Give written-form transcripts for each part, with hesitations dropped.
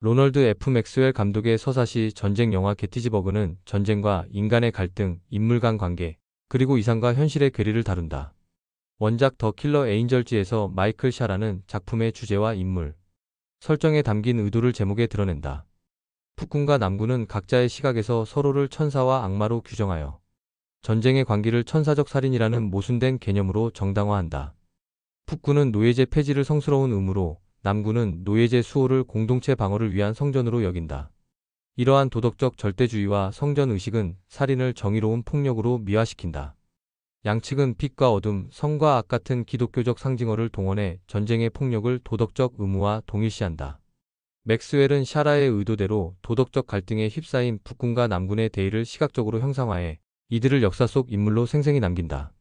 로널드 F. 맥스웰 감독의 서사시 전쟁 영화 게티즈버그는 전쟁과 인간의 갈등, 인물 간 관계, 그리고 이상과 현실의 괴리를 다룬다. 원작 더 킬러 에인절즈에서 마이클 샤라는 작품의 주제와 인물, 설정에 담긴 의도를 제목에 드러낸다. 북군과 남군은 각자의 시각에서 서로를 천사와 악마로 규정하여 전쟁의 관기를 천사적 살인이라는 모순된 개념으로 정당화한다. 북군은 노예제 폐지를 성스러운 의무로, 남군은 노예제 수호를 공동체 방어를 위한 성전으로 여긴다. 이러한 도덕적 절대주의와 성전의식은 살인을 정의로운 폭력으로 미화시킨다. 양측은 빛과 어둠, 성과 악 같은 기독교적 상징어를 동원해 전쟁의 폭력을 도덕적 의무와 동일시한다. 맥스웰은 샤라의 의도대로 도덕적 갈등에 휩싸인 북군과 남군의 대의를 시각적으로 형상화해 이들을 역사 속 인물로 생생히 남긴다.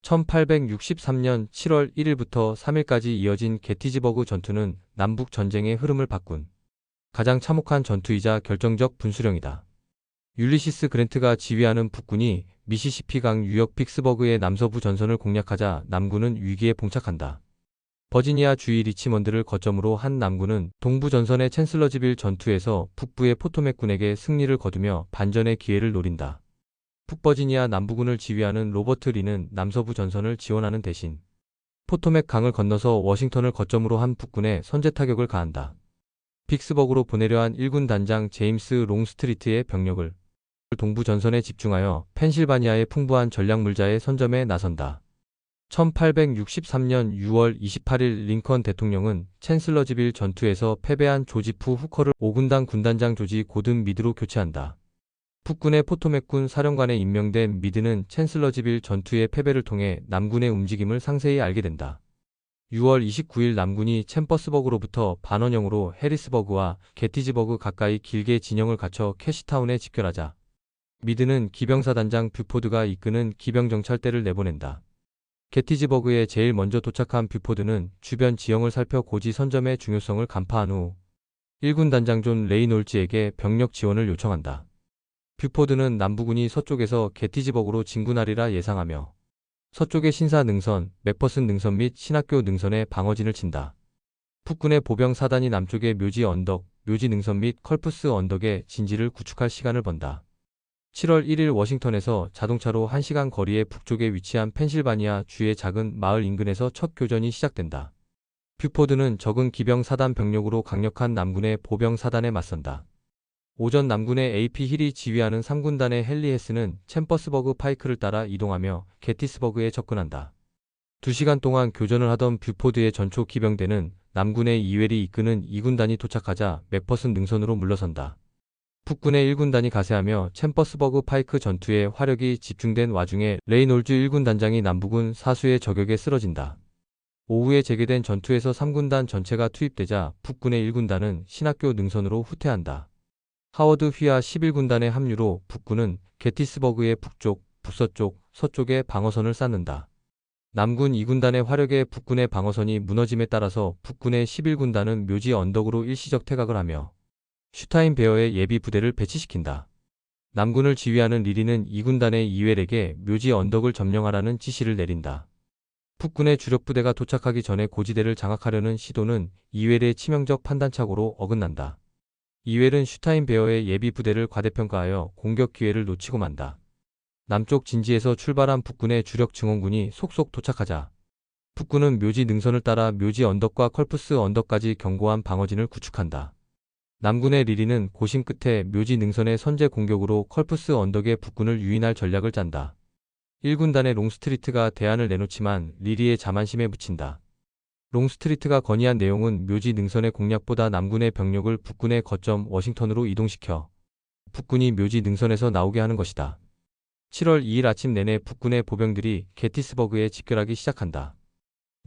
1863년 7월 1일부터 3일까지 이어진 게티즈버그 전투는 남북 전쟁의 흐름을 바꾼 가장 참혹한 전투이자 결정적 분수령이다. 율리시스 그랜트가 지휘하는 북군이 미시시피강 유역 픽스버그의 남서부 전선을 공략하자 남군은 위기에 봉착한다. 버지니아 주의 리치먼드를 거점으로 한 남군은 동부 전선의 챈슬러지빌 전투에서 북부의 포토맥군에게 승리를 거두며 반전의 기회를 노린다. 북버지니아 남부군을 지휘하는 로버트 리는 남서부 전선을 지원하는 대신 포토맥 강을 건너서 워싱턴을 거점으로 한 북군에 선제 타격을 가한다. 픽스버그로 보내려 한 1군 단장 제임스 롱스트리트의 병력을 동부 전선에 집중하여 펜실바니아의 풍부한 전략물자의 선점에 나선다. 1863년 6월 28일 링컨 대통령은 챈슬러지빌 전투에서 패배한 조지프 후커를 5군단 군단장 조지 고든 미드로 교체한다. 북군의 포토맥군 사령관에 임명된 미드는 챈슬러지빌 전투의 패배를 통해 남군의 움직임을 상세히 알게 된다. 6월 29일 남군이 챔버스버그로부터 반원형으로 해리스버그와 게티즈버그 가까이 길게 진영을 갖춰 캐시타운에 집결하자 미드는 기병사단장 뷰포드가 이끄는 기병정찰대를 내보낸다. 게티즈버그에 제일 먼저 도착한 뷰포드는 주변 지형을 살펴 고지 선점의 중요성을 간파한 후 1군 단장 존 레이놀즈에게 병력 지원을 요청한다. 뷰포드는 남부군이 서쪽에서 게티즈버그로 진군하리라 예상하며 서쪽의 신사 능선, 맥퍼슨 능선 및 신학교 능선에 방어진을 친다. 북군의 보병 사단이 남쪽의 묘지 언덕, 묘지 능선 및 컬프스 언덕에 진지를 구축할 시간을 번다. 7월 1일 워싱턴에서 자동차로 1시간 거리의 북쪽에 위치한 펜실바니아 주의 작은 마을 인근에서 첫 교전이 시작된다. 뷰포드는 적은 기병 사단 병력으로 강력한 남군의 보병 사단에 맞선다. 오전 남군의 AP 힐이 지휘하는 3군단의 헨리 헤스는 챔버스버그 파이크를 따라 이동하며 게티스버그에 접근한다. 2시간 동안 교전을 하던 뷰포드의 전초 기병대는 남군의 이웰이 이끄는 2군단이 도착하자 맥퍼슨 능선으로 물러선다. 북군의 1군단이 가세하며 챔버스버그 파이크 전투에 화력이 집중된 와중에 레이놀즈 1군 단장이 남부군 사수의 저격에 쓰러진다. 오후에 재개된 전투에서 3군단 전체가 투입되자 북군의 1군단은 신학교 능선으로 후퇴한다. 하워드 휘하 11군단의 합류로 북군은 게티스버그의 북쪽, 북서쪽, 서쪽에 방어선을 쌓는다. 남군 2군단의 화력에 북군의 방어선이 무너짐에 따라서 북군의 11군단은 묘지 언덕으로 일시적 퇴각을 하며 슈타인베어의 예비 부대를 배치시킨다. 남군을 지휘하는 리리는 2군단의 이웰에게 묘지 언덕을 점령하라는 지시를 내린다. 북군의 주력 부대가 도착하기 전에 고지대를 장악하려는 시도는 이웰의 치명적 판단착오로 어긋난다. 이웰은 슈타인베어의 예비 부대를 과대평가하여 공격 기회를 놓치고 만다. 남쪽 진지에서 출발한 북군의 주력 증원군이 속속 도착하자 북군은 묘지 능선을 따라 묘지 언덕과 컬프스 언덕까지 견고한 방어진을 구축한다. 남군의 리리는 고심 끝에 묘지 능선의 선제 공격으로 컬프스 언덕의 북군을 유인할 전략을 짠다. 1군단의 롱스트리트가 대안을 내놓지만 리리의 자만심에 묻힌다. 롱스트리트가 건의한 내용은 묘지 능선의 공략보다 남군의 병력을 북군의 거점 워싱턴으로 이동시켜 북군이 묘지 능선에서 나오게 하는 것이다. 7월 2일 아침 내내 북군의 보병들이 게티스버그에 집결하기 시작한다.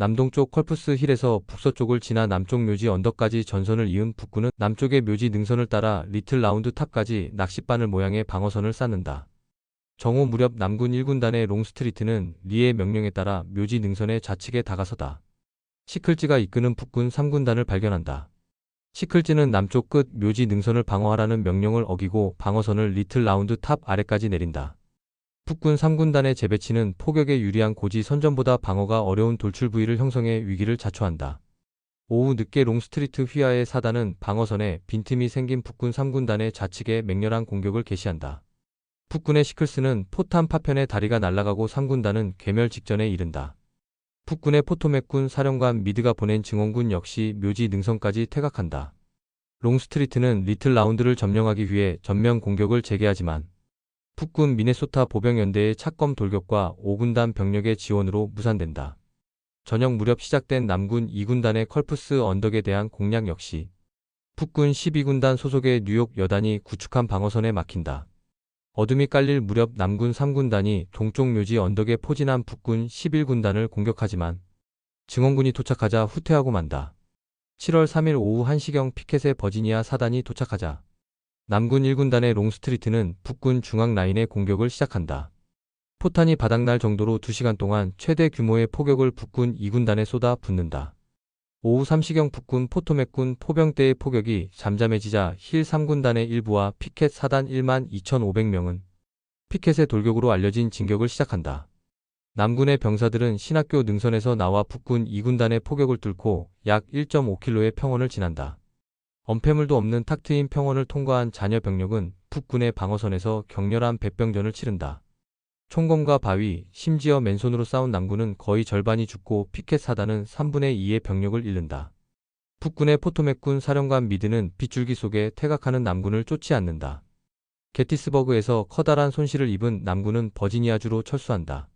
남동쪽 컬프스 힐에서 북서쪽을 지나 남쪽 묘지 언덕까지 전선을 이은 북군은 남쪽의 묘지 능선을 따라 리틀 라운드 탑까지 낚싯바늘 모양의 방어선을 쌓는다. 정오 무렵 남군 1군단의 롱스트리트는 리의 명령에 따라 묘지 능선의 좌측에 다가서다. 시클즈가 이끄는 북군 3군단을 발견한다. 시클즈는 남쪽 끝 묘지 능선을 방어하라는 명령을 어기고 방어선을 리틀 라운드 탑 아래까지 내린다. 북군 3군단의 재배치는 포격에 유리한 고지 선전보다 방어가 어려운 돌출 부위를 형성해 위기를 자초한다. 오후 늦게 롱스트리트 휘하의 사단은 방어선에 빈틈이 생긴 북군 3군단의 좌측에 맹렬한 공격을 개시한다. 북군의 시클스는 포탄 파편에 다리가 날아가고 3군단은 괴멸 직전에 이른다. 북군의 포토맥군 사령관 미드가 보낸 증원군 역시 묘지 능선까지 퇴각한다. 롱스트리트는 리틀 라운드를 점령하기 위해 전면 공격을 재개하지만 북군 미네소타 보병연대의 착검 돌격과 5군단 병력의 지원으로 무산된다. 저녁 무렵 시작된 남군 2군단의 컬프스 언덕에 대한 공략 역시 북군 12군단 소속의 뉴욕 여단이 구축한 방어선에 막힌다. 어둠이 깔릴 무렵 남군 3군단이 동쪽 묘지 언덕에 포진한 북군 11군단을 공격하지만 증원군이 도착하자 후퇴하고 만다. 7월 3일 오후 1시경 피켓의 버지니아 사단이 도착하자 남군 1군단의 롱스트리트는 북군 중앙 라인의 공격을 시작한다. 포탄이 바닥날 정도로 2시간 동안 최대 규모의 포격을 북군 2군단에 쏟아 붓는다. 오후 3시경 북군 포토맥군 포병대의 포격이 잠잠해지자 힐 3군단의 일부와 피켓 사단 1만 2,500명은 피켓의 돌격으로 알려진 진격을 시작한다. 남군의 병사들은 신학교 능선에서 나와 북군 2군단의 포격을 뚫고 약 1.5km의 평원을 지난다. 엄폐물도 없는 탁 트인 평원을 통과한 잔여 병력은 북군의 방어선에서 격렬한 백병전을 치른다. 총검과 바위, 심지어 맨손으로 싸운 남군은 거의 절반이 죽고 피켓 사단은 3분의 2의 병력을 잃는다. 북군의 포토맥군 사령관 미드는 빗줄기 속에 퇴각하는 남군을 쫓지 않는다. 게티스버그에서 커다란 손실을 입은 남군은 버지니아주로 철수한다.